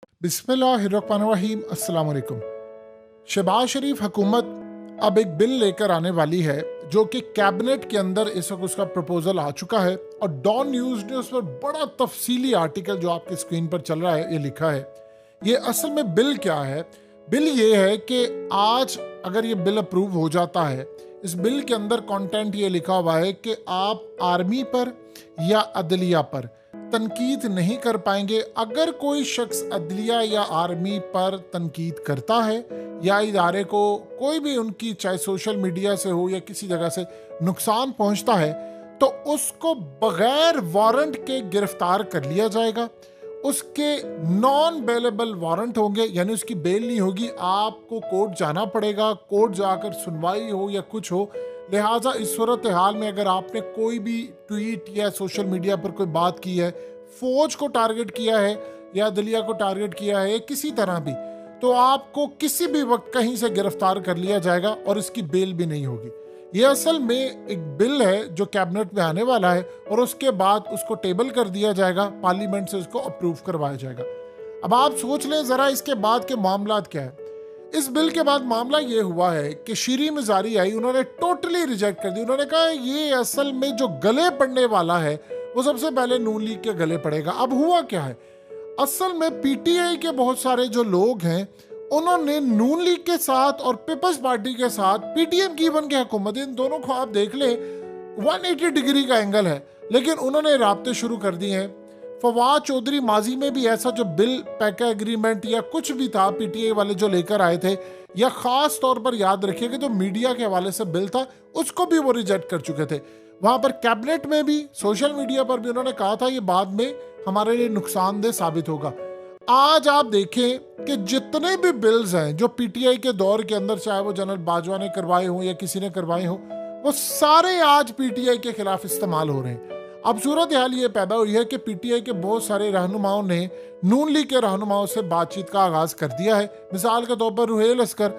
बिस्मिल्लाहिर्रहमानिर्रहीम। अस्सलाम वालेकुम। शहबाज शरीफ हुकूमत अब एक बिल लेकर आने वाली है जो कि कैबिनेट के अंदर इस वक्त उसका प्रपोजल आ चुका है और डॉन न्यूज़ ने उस पर बड़ा तफसीली आर्टिकल जो आपकी स्क्रीन पर चल रहा है ये लिखा है। ये असल में बिल क्या है? बिल ये है कि आज अगर ये बिल अप्रूव हो जाता है, इस बिल के अंदर कंटेंट ये लिखा हुआ है कि आप आर्मी पर या अदलिया पर तनकीद नहीं कर पाएंगे। अगर कोई शख्स अदलिया या आर्मी पर तनकीद करता है या इदारे को कोई भी उनकी चाहे सोशल मीडिया से हो या किसी जगह से नुकसान पहुंचता है तो उसको बगैर वारंट के गिरफ्तार कर लिया जाएगा। उसके नॉन बेलेबल वारंट होंगे, यानी उसकी बेल नहीं होगी, आपको कोर्ट जाना पड़ेगा, कोर्ट जाकर सुनवाई हो या कुछ हो। लिहाजा इस सूरत हाल में अगर आपने कोई भी ट्वीट या सोशल मीडिया पर कोई बात की है, फौज को टारगेट किया है या दलिया को टारगेट किया है किसी तरह भी, तो आपको किसी भी वक्त कहीं से गिरफ्तार कर लिया जाएगा और इसकी बेल भी नहीं होगी। ये असल में एक बिल है जो कैबिनेट में आने वाला है और उसके बाद उसको टेबल कर दिया जाएगा, पार्लियामेंट से उसको अप्रूव करवाया जाएगा। अब आप सोच लें जरा इसके बाद के मामलात क्या है। इस बिल के बाद मामला ये हुआ है कि शीरी मिजारी आई, उन्होंने टोटली रिजेक्ट कर दी। उन्होंने कहा ये असल में जो गले पड़ने वाला है वो सबसे पहले नून लीग के गले पड़ेगा। अब हुआ क्या है, असल में पीटीआई के बहुत सारे जो लोग हैं उन्होंने नून लीग के साथ और पीपल्स पार्टी के साथ पीटीएम की बन के हुकूमत, इन दोनों को आप देख ले 180 डिग्री का एंगल है, लेकिन उन्होंने राब्ते शुरू कर दिए हैं। फवाद चौधरी माजी में भी ऐसा जो बिल पैका एग्रीमेंट या कुछ भी था पीटीआई वाले जो लेकर आए थे, या खास तौर पर याद रखिए कि जो मीडिया के हवाले से बिल था उसको भी वो रिजेक्ट कर चुके थे। वहां पर कैबिनेट में भी सोशल मीडिया पर भी उन्होंने कहा था ये बाद में हमारे लिए नुकसानदेह साबित होगा। आज आप देखें कि जितने भी बिल्स हैं जो पीटीआई के दौर के अंदर, चाहे वो जनरल बाजवा ने करवाए हों या किसी ने करवाए हों, वो सारे आज पीटीआई के खिलाफ इस्तेमाल हो रहे हैं। अब सूरत हाल ये पैदा हुई है कि पीटीआई के बहुत सारे रहनुमाओं ने नून लीग के रहनुमाओं से बातचीत का आगाज कर दिया है। मिसाल के तौर पर रुहेल अस्कर,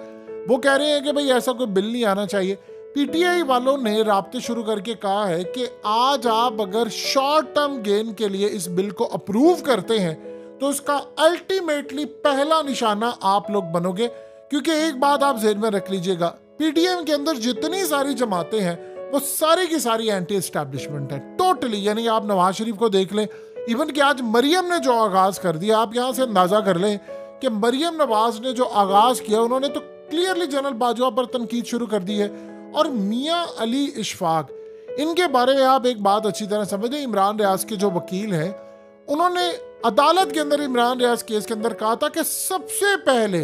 वो कह रहे हैं कि भाई ऐसा कोई बिल नहीं आना चाहिए। पीटीआई वालों ने राब्ते शुरू करके कहा है कि आज आप अगर शॉर्ट टर्म गेन के लिए इस बिल को अप्रूव करते हैं तो उसका अल्टीमेटली पहला निशाना आप लोग बनोगे। क्योंकि एक बात आप ज़हन में रख लीजिएगा, पीटीएम के अंदर जितनी सारी जमातें हैं वो सारी की सारी एंटी एस्टैब्लिशमेंट है टोटली। यानी आप नवाज शरीफ को देख लें, इवन कि आज मरियम ने जो आगाज कर दिया, आप यहां से अंदाजा कर लें कि मरियम नवाज ने जो आगाज किया, उन्होंने तो क्लियरली जनरल बाजवा पर तनकीद शुरू कर दी है। और मियां अली इशफाक, इनके बारे में आप एक बात अच्छी तरह समझें, इमरान रियाज के जो वकील हैं उन्होंने अदालत के अंदर इमरान रियाज केस के अंदर कहा था कि सबसे पहले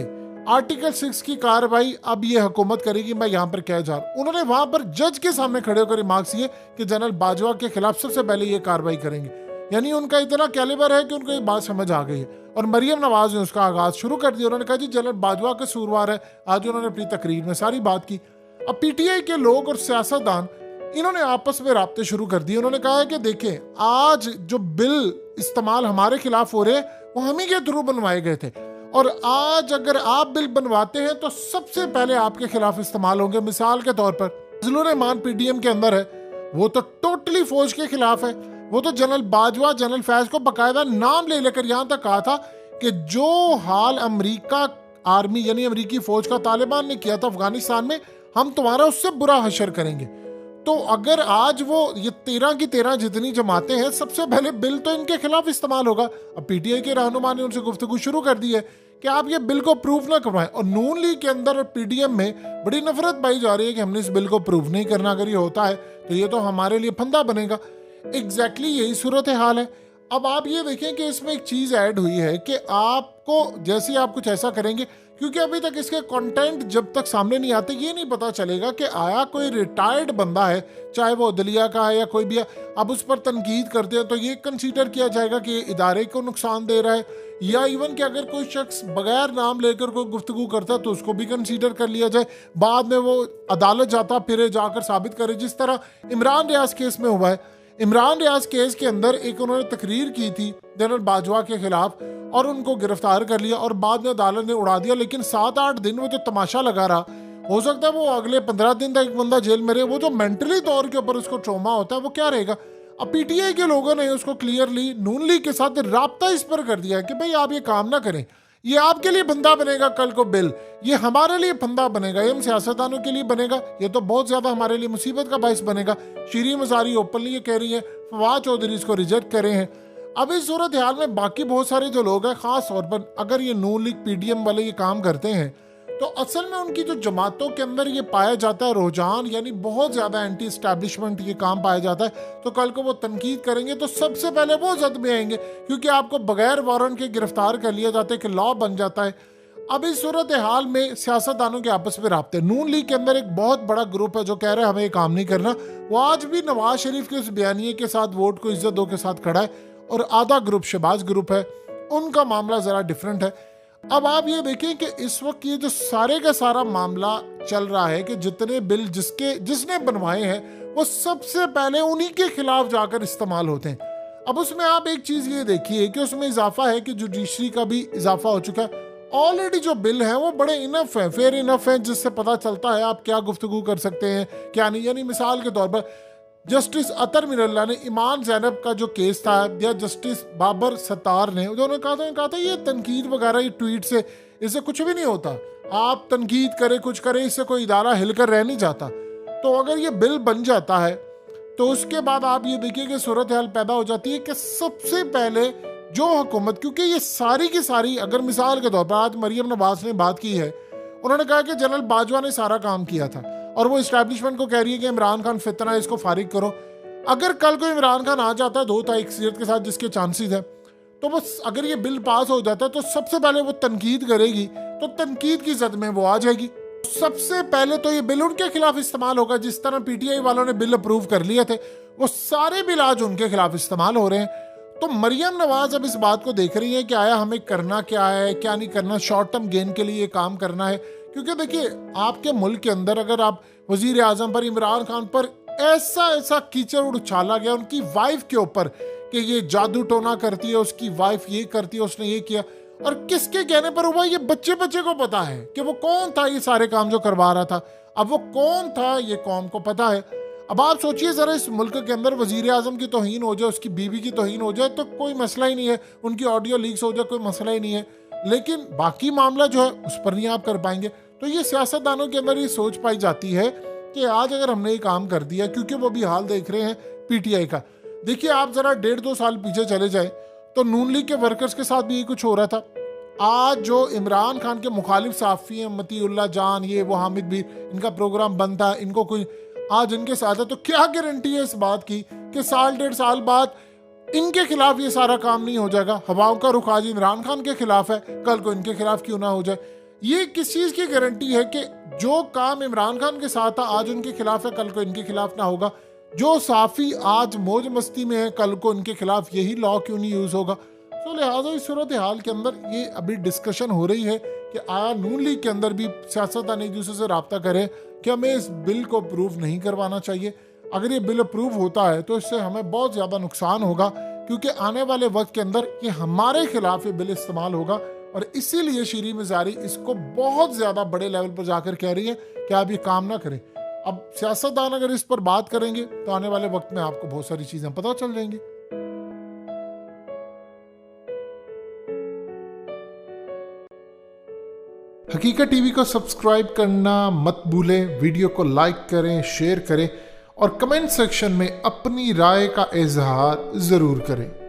आर्टिकल 6 की कार्रवाई अब ये हुकूमत करेगी, मैं यहाँ पर कह जा रहा हूँ। उन्होंने वहां पर जज के सामने खड़े होकर रिमार्क्स किए कि जनरल बाजवा के खिलाफ सबसे पहले ये कार्रवाई करेंगे। यानी उनका इतना कैलिबर है कि उनको ये बात समझ आ गई है। और मरियम नवाज ने उसका आगाज शुरू कर दिया। उन्होंने कहा जी जनरल बाजवा का कसूरवार है। आज उन्होंने अपनी तकरीर में सारी बात की। अब पीटीआई के लोग और सियासतदान इन्होंने आपस में राब्ते शुरू कर दिए। उन्होंने कहा है कि देखें, आज जो बिल इस्तेमाल हमारे खिलाफ हो रहे वो हम ही के थ्रू बनवाए गए थे, और आज अगर आप बिल बनवाते हैं तो सबसे पहले आपके खिलाफ इस्तेमाल होंगे। मिसाल के तौर पर फजलुर रहमान पीडीएम के अंदर है, वो तो टोटली फौज के खिलाफ है। वो तो जनरल बाजवा, जनरल फैज को बकायदा नाम ले लेकर यहां तक कहा था कि जो हाल अमेरिका आर्मी यानी अमेरिकी फौज का तालिबान ने किया था अफगानिस्तान में, हम तुम्हारा उससे बुरा हशर करेंगे। तो अगर आज वो ये 13 की 13 जितनी जमातें हैं, सबसे पहले बिल तो इनके खिलाफ इस्तेमाल होगा। अब पीटीआई के रहनुमा ने उनसे गुफ्तगू शुरू कर दी है कि आप ये बिल को अप्रूव ना करवाएं। और नून लीग के अंदर और पीडीएम में बड़ी नफरत पाई जा रही है कि हमने इस बिल को अप्रूव नहीं करना, अगर ये होता है तो ये तो हमारे लिए फंदा बनेगा। एग्जैक्टली यही सूरत हाल है। अब आप ये देखें कि इसमें एक चीज ऐड हुई है कि आपको जैसे ही आप कुछ ऐसा करेंगे, क्योंकि अभी तक इसके कंटेंट जब तक सामने नहीं आते ये नहीं पता चलेगा कि आया कोई रिटायर्ड बंदा है, चाहे वो अदलिया का है या कोई भी है, अब उस पर तनकीद करते हैं तो ये कंसीडर किया जाएगा कि इदारे को नुकसान दे रहा है, या इवन कि अगर कोई शख्स बगैर नाम लेकर कोई गुफ्तगू करता है तो उसको भी कंसीडर कर लिया जाए। बाद में वो अदालत जाता फिर जाकर साबित करे, जिस तरह इमरान रियाज केस में हुआ है। इमरान रियाज केस के अंदर एक उन्होंने तकरीर की थी जनरल बाजवा के खिलाफ और उनको गिरफ्तार कर लिया और बाद में अदालत ने उड़ा दिया। लेकिन 7-8 दिन वो जो तमाशा लगा रहा, हो सकता है वो अगले 15 दिन तक एक बंदा जेल में रहे। वो जो मेंटली तौर के ऊपर उसको ट्रॉमा होता है वो क्या रहेगा। अब पीटीआई के लोगों ने उसको क्लियरली नून लीग के साथ राब्ता इस पर कर दिया है कि भाई आप ये काम ना करें, ये आपके लिए फंदा बनेगा कल को बिल, ये हमारे लिए फंदा बनेगा, ये हम सियासतदानों के लिए बनेगा, ये तो बहुत ज्यादा हमारे लिए मुसीबत का बायस बनेगा। शीरीन मज़ारी ओपनली ये कह रही है, फवाद चौधरी इसको रिजेक्ट करे हैं। अब इस सूरत हाल में बाकी बहुत सारे जो लोग हैं, खास तौर पर अगर ये नून लीग पीडीएम वाले ये काम करते हैं तो असल में उनकी जो जमातों के अंदर ये पाया जाता है रुझान, यानी बहुत ज्यादा एंटी एस्टैब्लिशमेंट ये काम पाया जाता है, तो कल को वो तनकीद करेंगे तो सबसे पहले वो जद में आएंगे, क्योंकि आपको बगैर वारंट के गिरफ्तार कर लिया जाता है कि लॉ बन जाता है। अब इस सूरत हाल में सियासतदानों के आपस में राब्ते, नून लीग के अंदर एक बहुत बड़ा ग्रुप है जो कह रहा है हमें ये काम नहीं करना, वो आज भी नवाज शरीफ के उस बयानिए के साथ वोट को इज्जत दो के साथ खड़ा है, और आधा ग्रुप शहबाज ग्रुप है, उनका मामला जरा डिफरेंट है। अब आप ये देखें कि इस वक्त ये जो सारे का सारा मामला चल रहा है कि जितने बिल जिसने बनवाए हैं वो सबसे पहले उन्हीं के खिलाफ जाकर इस्तेमाल होते हैं। अब उसमें आप एक चीज ये देखिए कि उसमें इजाफा है कि जुडिशरी का भी इजाफा हो चुका है। ऑलरेडी जो बिल है वो बड़े इनफ है, फेयर इनफ है, जिससे पता चलता है आप क्या गुफ्तगू कर सकते हैं क्या नहीं। यानी मिसाल के तौर पर जस्टिस अतर मिरल्ला ने ईमान जैनब का जो केस था, या जस्टिस बाबर सत्तार ने उन्होंने कहा था ये तनकीद वगैरह ये ट्वीट से इससे कुछ भी नहीं होता, आप तनकीद करें कुछ करें इससे कोई इदारा हिलकर रह नहीं जाता। तो अगर ये बिल बन जाता है तो उसके बाद आप ये देखिए कि सूरत हाल पैदा हो जाती है कि सबसे पहले जो हुकूमत, क्योंकि ये सारी की सारी, अगर मिसाल के तौर पर आज मरियम नवाज ने बात की है, उन्होंने कहा कि जनरल बाजवा ने सारा काम किया था और वो इस्टेब्लिशमेंट को कह रही है कि इमरान खान फितना है, इसको फारिग करो। अगर कल को इमरान खान आ जाता है 2 अक्सरियत के साथ, जिसके चांसेस है, तो वो अगर ये बिल पास हो जाता है तो सबसे पहले वो तनकीद करेगी, तो तनकीद की जद में वो आ जाएगी। सबसे पहले तो ये बिल उनके खिलाफ इस्तेमाल होगा। जिस तरह पीटीआई वालों ने बिल अप्रूव कर लिए थे, वो सारे बिल आज उनके खिलाफ इस्तेमाल हो रहे हैं। तो मरियम नवाज अब इस बात को देख रही है कि आया हमें करना क्या है क्या नहीं करना, शॉर्ट टर्म गेन के लिए ये काम करना है। क्योंकि देखिए आपके मुल्क के अंदर अगर आप वजीर आजम पर, इमरान खान पर ऐसा कीचड़ उछाला गया उनकी वाइफ के ऊपर कि ये जादू टोना करती है, उसकी वाइफ ये करती है, उसने ये किया, और किसके कहने पर हुआ ये बच्चे को पता है कि वो कौन था ये सारे काम जो करवा रहा था। अब वो कौन था ये कौम को पता है। अब आप सोचिए जरा, इस मुल्क के अंदर वजीर आजम की तौहीन हो जाए, उसकी बीवी की तौहीन हो जाए तो कोई मसला ही नहीं है, उनकी ऑडियो लीक्स हो जाए कोई मसला ही नहीं है, लेकिन बाकी मामला जो है उस पर नहीं आप कर पाएंगे। तो ये सियासतदानों के अंदर ये सोच पाई जाती है कि आज अगर हमने ये काम कर दिया, क्योंकि वो भी हाल देख रहे हैं पीटीआई का। देखिए आप जरा 1.5-2 साल पीछे चले जाए तो नून लीग के वर्कर्स के साथ भी ये कुछ हो रहा था। आज जो इमरान खान के मुखालिफ सहाफ़ी हैं, मतीउल्लाह जान, ये वो हामिद भी, इनका प्रोग्राम बंद था, इनको कोई आज इनके साथ है, तो क्या गारंटी है इस बात की कि 1.5 साल बाद इनके खिलाफ ये सारा काम नहीं हो जाएगा। हवाओं का रुख आज इमरान खान के खिलाफ है, कल को इनके खिलाफ क्यों ना हो जाए। ये किस चीज की गारंटी है कि जो काम इमरान खान के साथ था आज उनके खिलाफ है, कल को इनके खिलाफ ना होगा। जो साफी आज मौज मस्ती में है, कल को इनके खिलाफ यही लॉ क्यों नहीं यूज होगा। तो लिहाजा इस सूरत हाल के अंदर ये अभी डिस्कशन हो रही है कि आया नून लीग के अंदर भी सियासतदान एक दूसरे से रब्ता करें कि हमें इस बिल को अप्रूव नहीं करवाना चाहिए। अगर ये बिल अप्रूव होता है तो इससे हमें बहुत ज़्यादा नुकसान होगा, क्योंकि आने वाले वक्त के अंदर ये हमारे खिलाफ ये बिल इस्तेमाल होगा। और इसीलिए शीरीन मज़ारी इसको बहुत ज़्यादा बड़े लेवल पर जाकर कह रही है कि आप ये काम ना करें। अब सियासतदान अगर इस पर बात करेंगे तो आने वाले वक्त में आपको बहुत सारी चीज़ें पता चल जाएंगी। हकीकत टीवी को सब्सक्राइब करना मत भूलें, वीडियो को लाइक करें, शेयर करें और कमेंट सेक्शन में अपनी राय का इजहार ज़रूर करें।